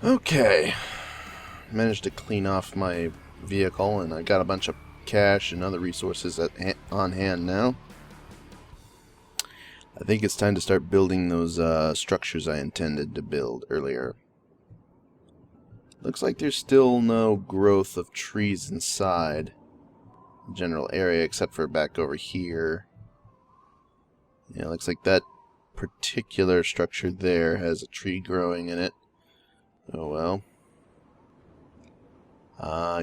Okay, managed to clean off my vehicle, and I got a bunch of cash and other resources on hand now. I think it's time to start building those structures I intended to build earlier. Looks like there's still no growth of trees inside the general area, except for back over here. Yeah, looks like that particular structure there has a tree growing in it. Oh well.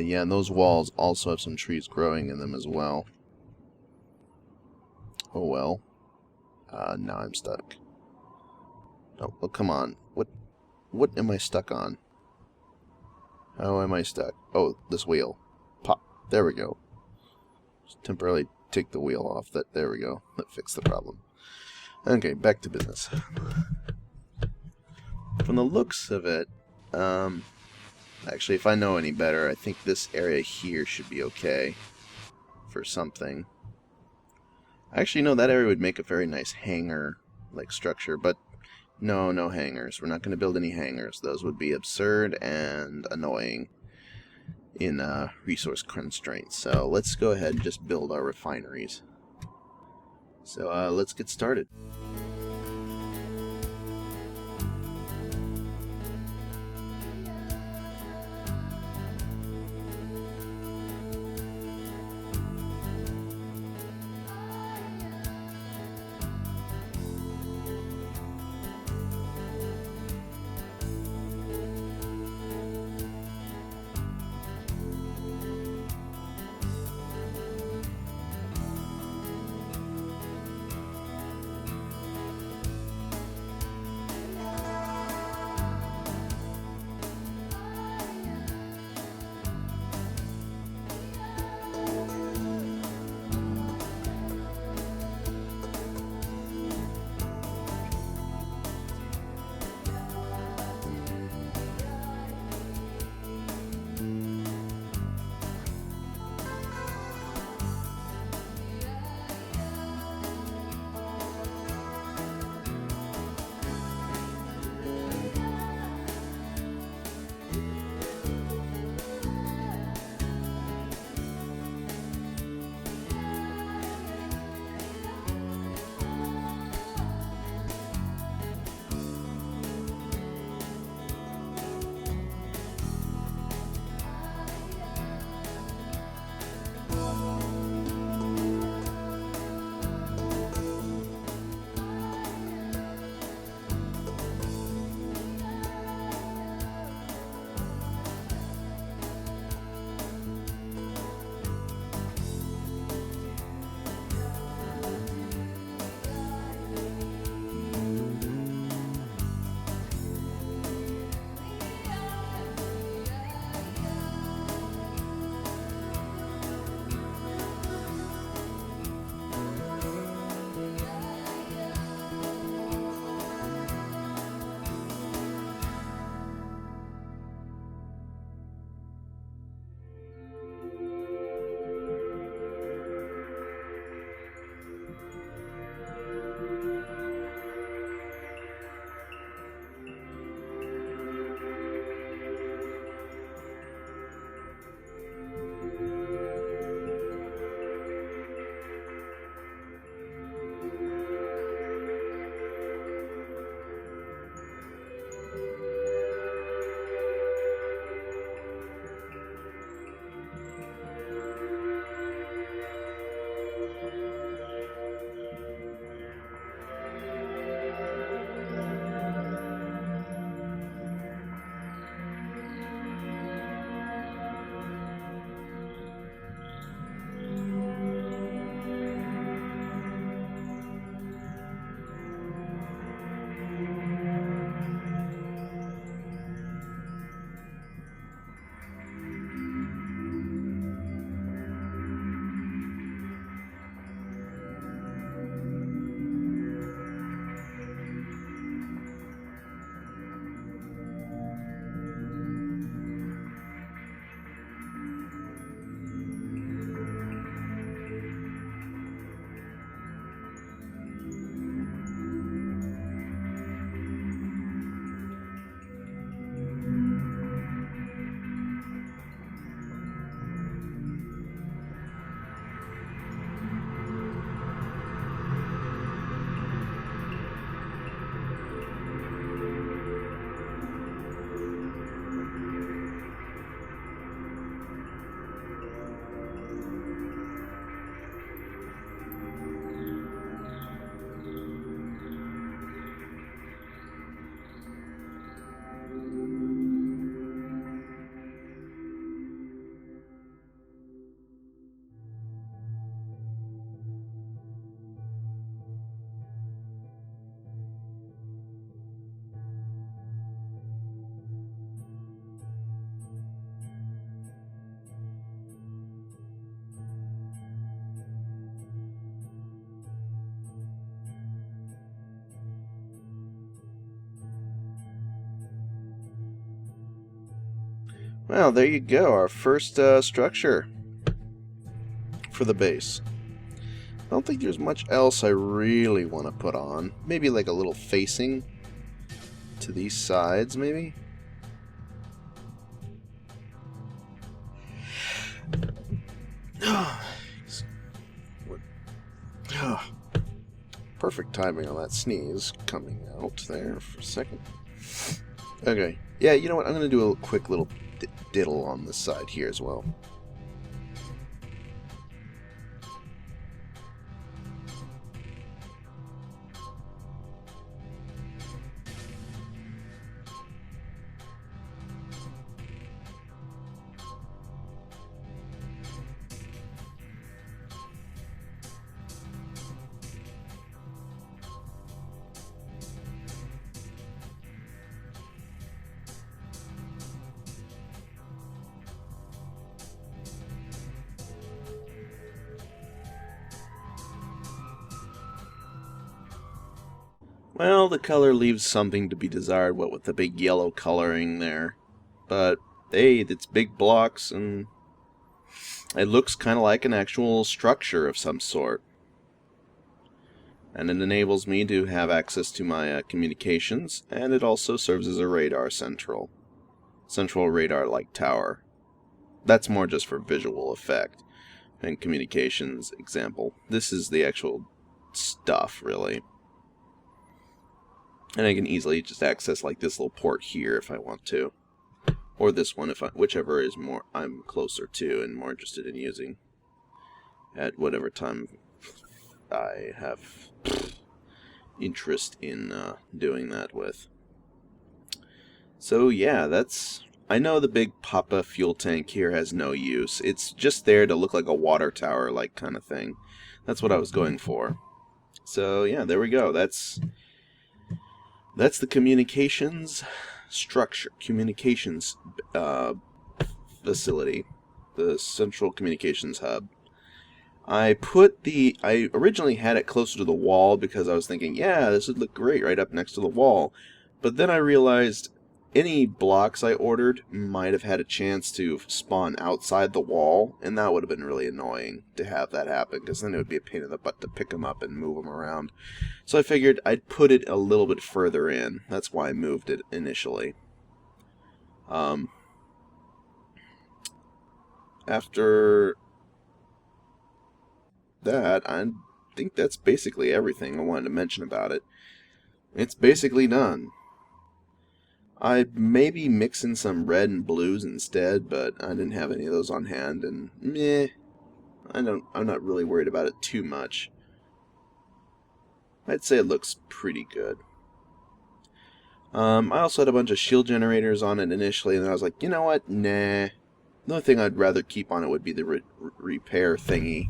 Yeah, and those walls also have some trees growing in them as well. Oh well. Now I'm stuck. Oh, well, come on. What am I stuck on? How am I stuck? Oh, this wheel. Pop. There we go. Just temporarily take the wheel off. There we go. That fixed the problem. Okay, back to business. From the looks of it, actually, if I know any better, I think this area here should be okay for something. Actually, no, that area would make a very nice hangar-like structure, but no hangars. We're not going to build any hangars. Those would be absurd and annoying in resource constraints. So let's go ahead and just build our refineries. So let's get started. Well, there you go, our first structure for the base. I don't think there's much else I really want to put on. Maybe like a little facing to these sides, maybe? Perfect timing on that sneeze coming out there for a second. Okay. Yeah, you know what? I'm going to do a quick little diddle on this side here as well. Well, the color leaves something to be desired, what with the big yellow coloring there. But, hey, it's big blocks, and it looks kind of like an actual structure of some sort. And it enables me to have access to my communications, and it also serves as a radar central radar-like tower. That's more just for visual effect and communications example. This is the actual stuff, really. And I can easily just access like this little port here if I want to. Or this one, whichever is more I'm closer to and more interested in using at whatever time I have interest in doing that with. So yeah, I know the big Papa fuel tank here has no use. It's just there to look like a water tower like kind of thing. That's what I was going for. So yeah, there we go. That's the communications structure, communications facility, the central communications hub. I originally had it closer to the wall because I was thinking, yeah, this would look great right up next to the wall. But then I realized any blocks I ordered might have had a chance to spawn outside the wall, and that would have been really annoying to have that happen, because then it would be a pain in the butt to pick them up and move them around. So I figured I'd put it a little bit further in. That's why I moved it initially. After that, I think that's basically everything I wanted to mention about it. It's basically done. I'd maybe mix in some red and blues instead, but I didn't have any of those on hand, and meh, I'm not really worried about it too much. I'd say it looks pretty good. I also had a bunch of shield generators on it initially, and I was like, you know what, nah. The only thing I'd rather keep on it would be the repair thingy,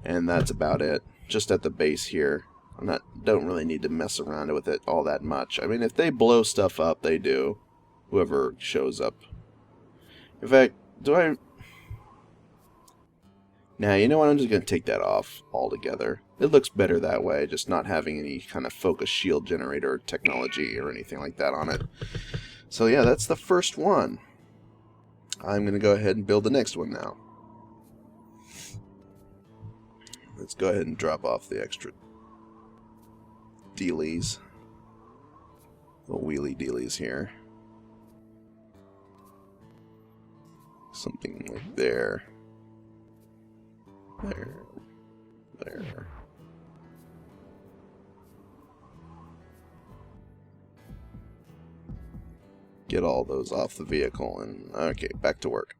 and that's about it. Just at the base here. Don't really need to mess around with it all that much. I mean, if they blow stuff up, they do. Whoever shows up. In fact, Nah, you know what? I'm just going to take that off altogether. It looks better that way, just not having any kind of focus shield generator technology or anything like that on it. So yeah, that's the first one. I'm going to go ahead and build the next one now. Let's go ahead and drop off the extra dealies. Little wheelie dealies here. Something like there. There. Get all those off the vehicle and okay, back to work.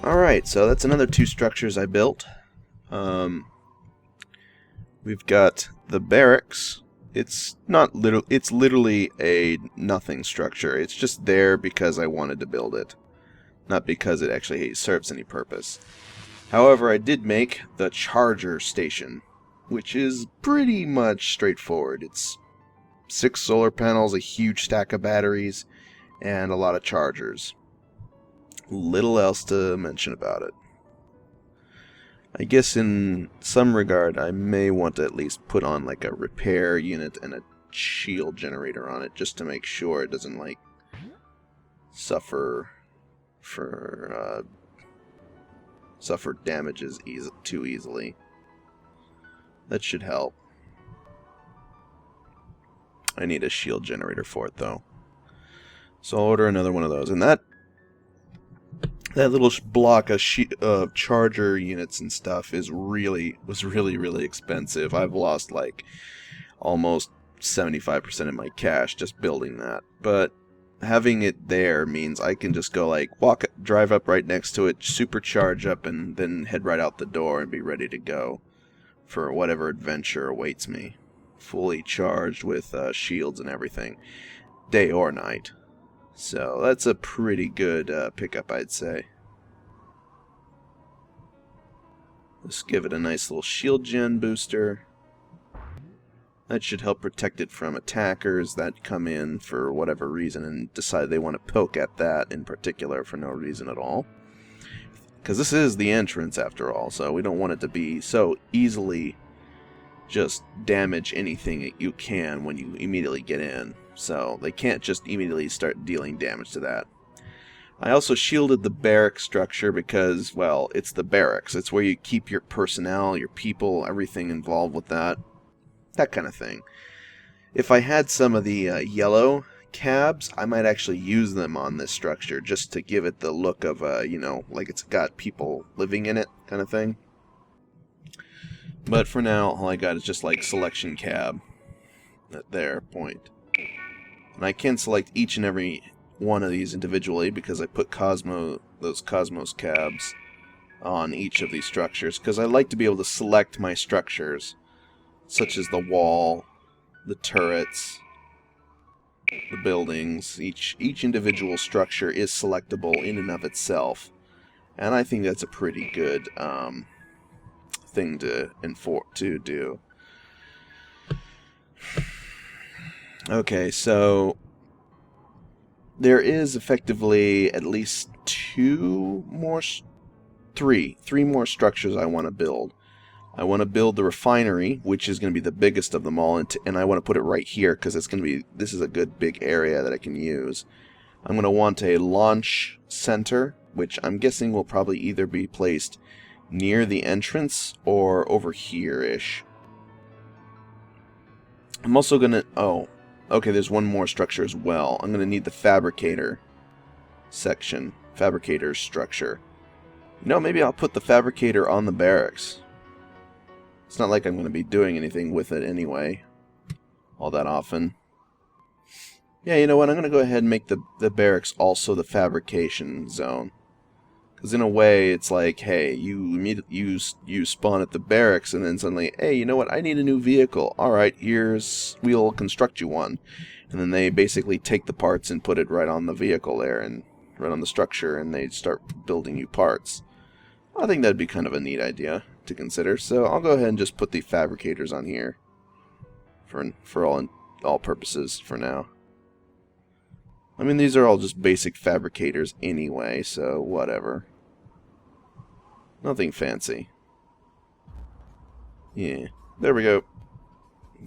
Alright, so that's another 2 structures I built. We've got the barracks. It's literally a nothing structure. It's just there because I wanted to build it, not because it actually serves any purpose. However, I did make the charger station, which is pretty much straightforward. It's 6 solar panels, a huge stack of batteries, and a lot of chargers. Little else to mention about it. I guess in some regard I may want to at least put on like a repair unit and a shield generator on it, just to make sure it doesn't like suffer damages too easily. That should help. I need a shield generator for it though, so I'll order another one of those. And that little block of charger units and stuff was really expensive. I've lost like almost 75% of my cash just building that. But having it there means I can just go like drive up right next to it, supercharge up, and then head right out the door and be ready to go for whatever adventure awaits me. Fully charged with shields and everything, day or night. So that's a pretty good pickup, I'd say. Let's give it a nice little shield gen booster. That should help protect it from attackers that come in for whatever reason and decide they want to poke at that in particular for no reason at all. Because this is the entrance after all, so we don't want it to be so easily just damage anything that you can when you immediately get in. So they can't just immediately start dealing damage to that. I also shielded the barracks structure because, well, it's the barracks. It's where you keep your personnel, your people, everything involved with that. That kind of thing. If I had some of the yellow cabs, I might actually use them on this structure just to give it the look of, you know, like it's got people living in it kind of thing. But for now, all I got is just like selection cab at their point. And I can select each and every one of these individually because I put those Cosmos cabs on each of these structures because I like to be able to select my structures, such as the wall, the turrets, the buildings. Each individual structure is selectable in and of itself, and I think that's a pretty good thing to do. Okay, so there is effectively at least three more structures I want to build. I want to build the refinery, which is going to be the biggest of them all, and I want to put it right here because this is a good big area that I can use. I'm going to want a launch center, which I'm guessing will probably either be placed near the entrance or over here-ish. I'm also going to... Oh, okay, there's one more structure as well. I'm going to need the fabricator section, fabricator's structure. You know, maybe I'll put the fabricator on the barracks. It's not like I'm going to be doing anything with it anyway, all that often. Yeah, you know what? I'm going to go ahead and make the barracks also the fabrication zone. Because in a way, it's like, hey, you spawn at the barracks, and then suddenly, hey, you know what? I need a new vehicle. All right, we'll construct you one. And then they basically take the parts and put it right on the vehicle there, and right on the structure, and they start building you parts. I think that'd be kind of a neat idea to consider. So I'll go ahead and just put the fabricators on here for all purposes for now. I mean, these are all just basic fabricators anyway, so whatever. Nothing fancy. Yeah, there we go.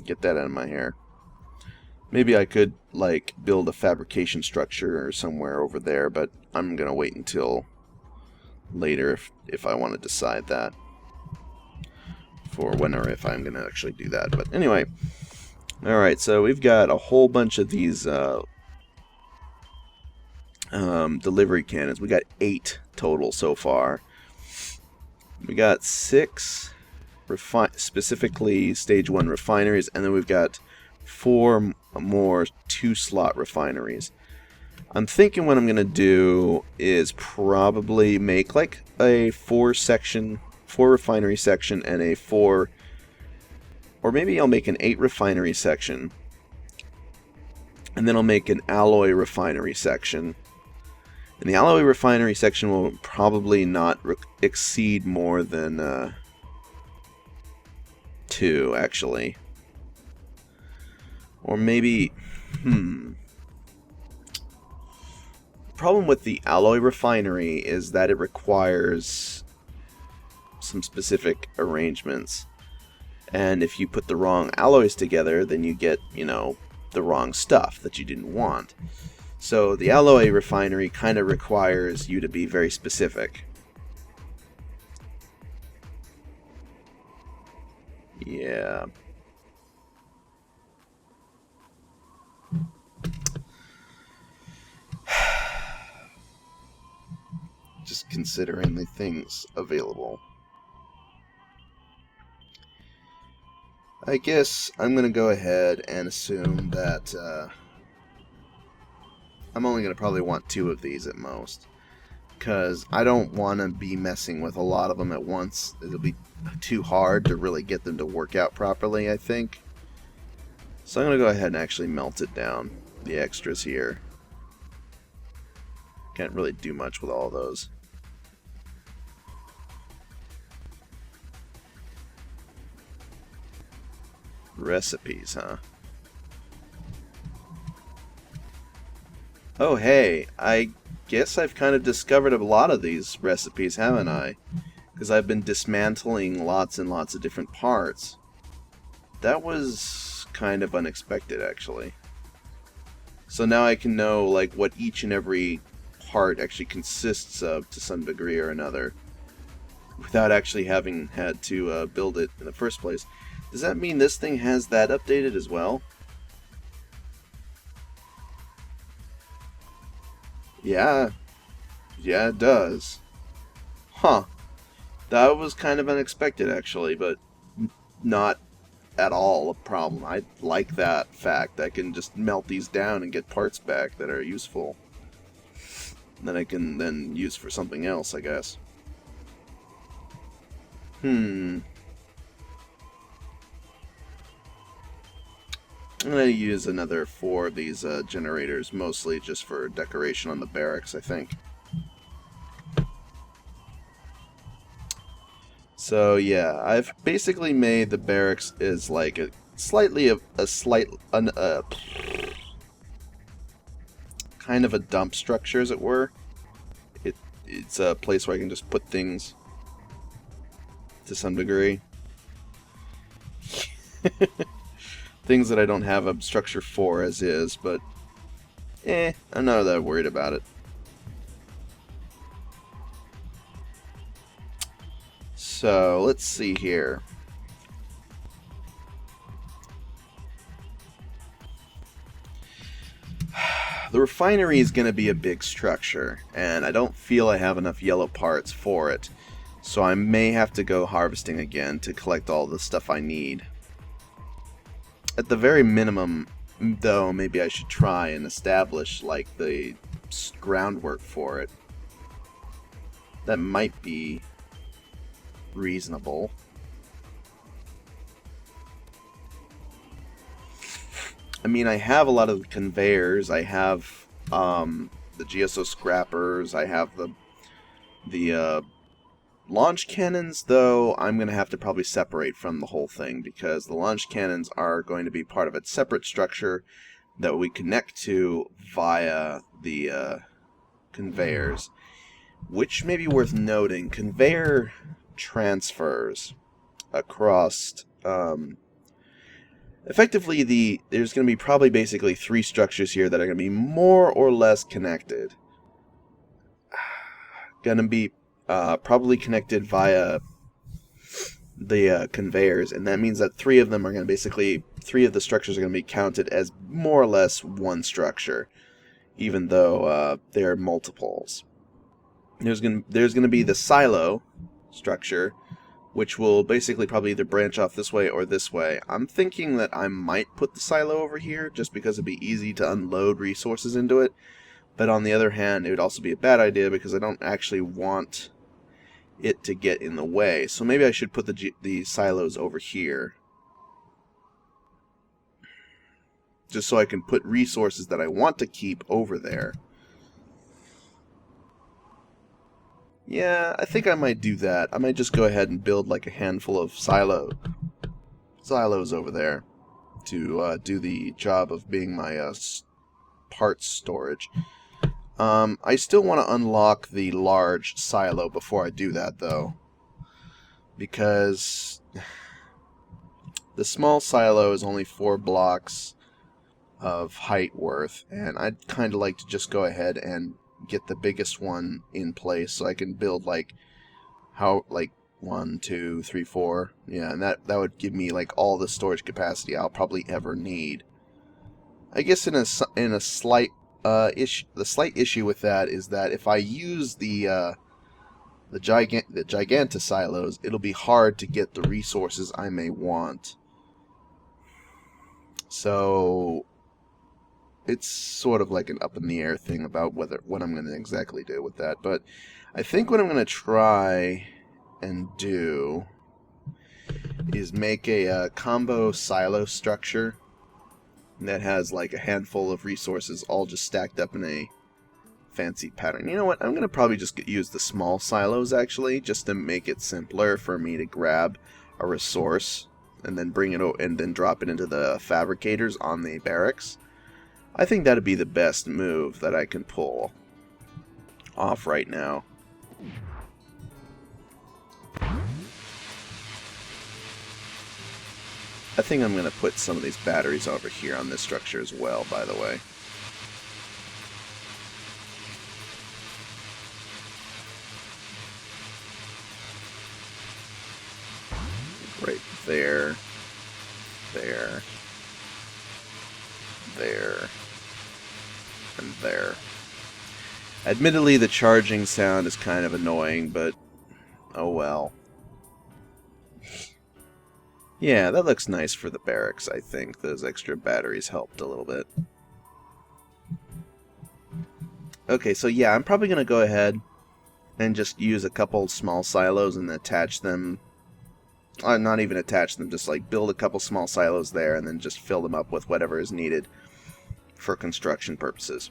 Get that out of my hair. Maybe I could, like, build a fabrication structure or somewhere over there, but I'm gonna wait until later if I want to decide that. For when or if I'm gonna actually do that. But anyway, alright, so we've got a whole bunch of these delivery cannons. We got 8 total so far. We got 6 specifically stage 1 refineries, and then we've got 4 more 2-slot refineries. I'm thinking what I'm going to do is probably make like a 4 refinery section and a 4, or maybe I'll make an 8 refinery section. And then I'll make an alloy refinery section. And the alloy refinery section will probably not exceed more than 2, actually. Or maybe, The problem with the alloy refinery is that it requires some specific arrangements. And if you put the wrong alloys together, then you get, the wrong stuff that you didn't want. So the alloy refinery kind of requires you to be very specific. Yeah. Just considering the things available. I guess I'm going to go ahead and assume that I'm only going to probably want 2 of these at most. Because I don't want to be messing with a lot of them at once. It'll be too hard to really get them to work out properly, I think. So I'm going to go ahead and actually melt it down, the extras here. Can't really do much with all those. Recipes, huh? Oh, hey, I guess I've kind of discovered a lot of these recipes, haven't I? Because I've been dismantling lots and lots of different parts. That was kind of unexpected, actually. So now I can know, like, what each and every part actually consists of to some degree or another, without actually having had to build it in the first place. Does that mean this thing has that updated as well? Yeah, it does. Huh. That was kind of unexpected, actually, but not at all a problem. I like that fact. I can just melt these down and get parts back that are useful. That I can then use for something else, I guess. I'm going to use another 4 of these generators, mostly just for decoration on the barracks, I think. So yeah, I've basically made the barracks as like kind of a dump structure, as it were. It's a place where I can just put things to some degree. Things that I don't have a structure for as is, but I'm not that worried about it. So, let's see here. The refinery is going to be a big structure, and I don't feel I have enough yellow parts for it, so I may have to go harvesting again to collect all the stuff I need. At the very minimum, though, maybe I should try and establish, like, the groundwork for it. That might be reasonable. I mean, I have a lot of conveyors. I have the GSO scrappers. I have the launch cannons, though I'm going to have to probably separate from the whole thing, because the launch cannons are going to be part of a separate structure that we connect to via the conveyors, which may be worth noting. Conveyor transfers across effectively there's going to be probably basically 3 structures here that are going to be more or less connected. Going to be probably connected via the conveyors, and that means that 3 of them are going to basically, 3 of the structures are going to be counted as more or less one structure, even though they're multiples. There's going to be the silo structure, which will basically probably either branch off this way or this way. I'm thinking that I might put the silo over here, just because it'd be easy to unload resources into it. But on the other hand, it would also be a bad idea because I don't actually want it to get in the way. So maybe I should put the silos over here, just so I can put resources that I want to keep over there. Yeah, I think I might do that. I might just go ahead and build like a handful of silos over there to do the job of being my parts storage. I still want to unlock the large silo before I do that, though, because the small silo is only 4 blocks of height worth, and I'd kind of like to just go ahead and get the biggest one in place so I can build like 1, 2, 3, 4. Yeah, and that would give me like all the storage capacity I'll probably ever need. I guess the slight issue with that is that if I use the Giganta silos, it'll be hard to get the resources I may want. So it's sort of like an up in the air thing about what I'm going to exactly do with that. But I think what I'm going to try and do is make a combo silo structure that has like a handful of resources all just stacked up in a fancy pattern. You know what? I'm going to probably just use the small silos actually, just to make it simpler for me to grab a resource and then bring it and then drop it into the fabricators on the barracks. I think that'd be the best move that I can pull off right now. I think I'm going to put some of these batteries over here on this structure as well, by the way. Right there, there, there, and there. Admittedly, the charging sound is kind of annoying, but oh well. Yeah, that looks nice for the barracks, I think. Those extra batteries helped a little bit. Okay, so yeah, I'm probably going to go ahead and just use a couple small silos and attach them. Not even attach them, just like build a couple small silos there and then just fill them up with whatever is needed for construction purposes.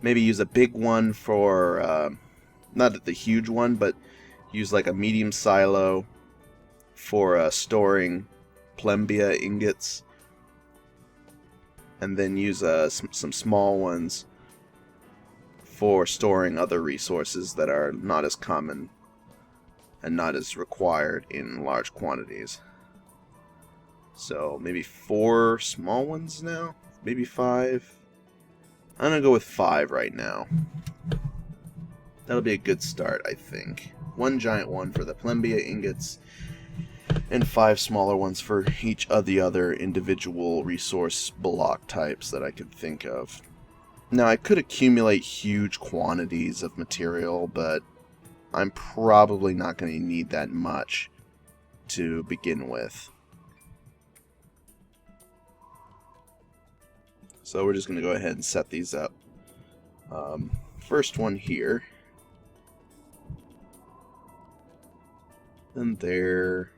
Maybe use a big one for, not the huge one, but use like a medium silo for storing plembia ingots, and then use some small ones for storing other resources that are not as common and not as required in large quantities. So maybe 4 small ones now? Maybe 5? I'm going to go with 5 right now. That'll be a good start, I think. 1 giant one for the plembia ingots, and 5 smaller ones for each of the other individual resource block types that I could think of. Now, I could accumulate huge quantities of material, but I'm probably not going to need that much to begin with. So we're just going to go ahead and set these up. First one here. And there.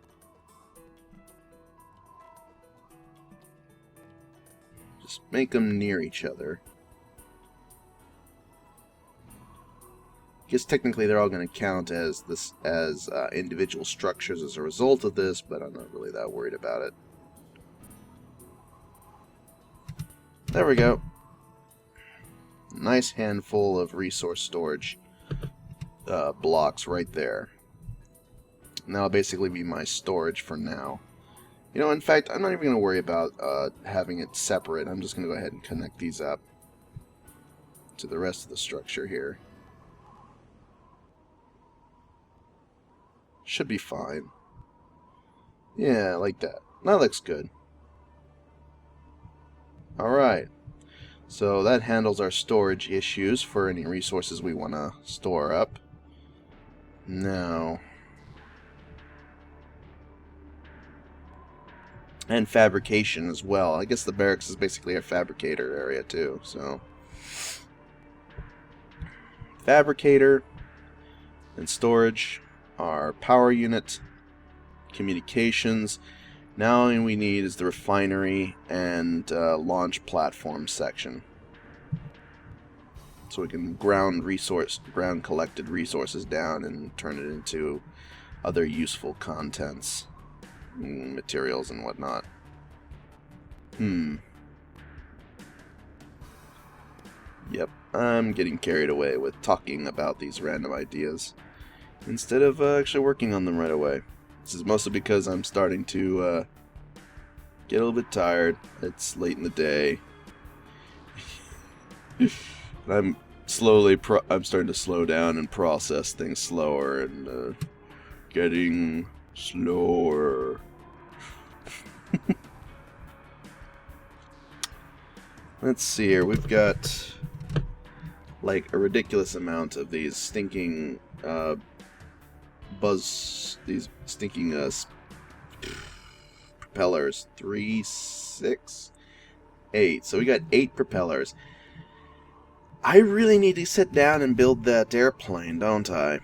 Just make them near each other. I guess technically they're all going to count as individual structures as a result of this, but I'm not really that worried about it. There we go. Nice handful of resource storage blocks right there. And that'll basically be my storage for now. You know, in fact, I'm not even going to worry about having it separate. I'm just going to go ahead and connect these up to the rest of the structure here. Should be fine. Yeah, like that. That looks good. Alright. So that handles our storage issues for any resources we want to store up. Now... and fabrication as well. I guess the barracks is basically a fabricator area too, so... fabricator and storage, our power unit, communications. Now all we need is the refinery and launch platform section, so we can ground collected resources down and turn it into other useful contents, materials and whatnot. Yep, I'm getting carried away with talking about these random ideas instead of actually working on them right away. This is mostly because I'm starting to get a little bit tired. It's late in the day. I'm starting to slow down and process things slower and getting slower. Let's see here. We've got like a ridiculous amount of these stinking these stinking propellers. 3, 6, 8. So we got 8 propellers. I really need to sit down and build that airplane, don't I?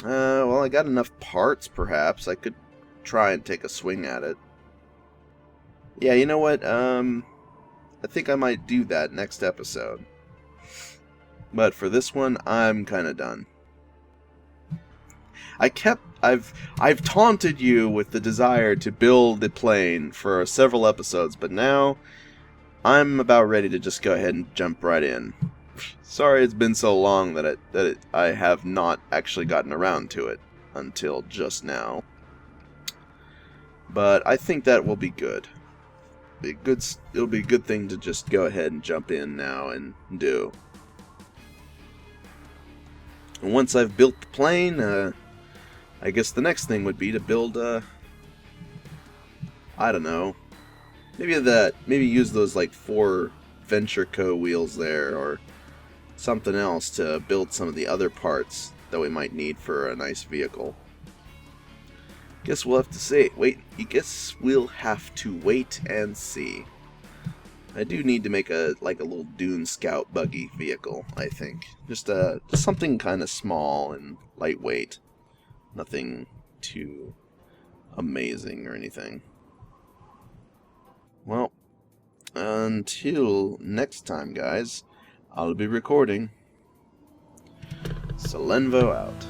Well, I got enough parts, perhaps. I could try and take a swing at it. Yeah, you know what? I think I might do that next episode. But for this one, I'm kind of done. I've taunted you with the desire to build the plane for several episodes, but now I'm about ready to just go ahead and jump right in. Sorry it's been so long that I have not actually gotten around to it until just now. But I think that will be good. It'll be a good thing to just go ahead and jump in now and do. And once I've built the plane, I guess the next thing would be to build I don't know. Maybe use those like 4 Venture Co wheels there, or something else to build some of the other parts that we might need for a nice vehicle. Guess we'll have to see. Guess we'll have to wait and see. I do need to make a little Dune Scout buggy vehicle, I think. Just something kind of small and lightweight. Nothing too amazing or anything. Well, until next time, guys, I'll be recording. Selenvo out.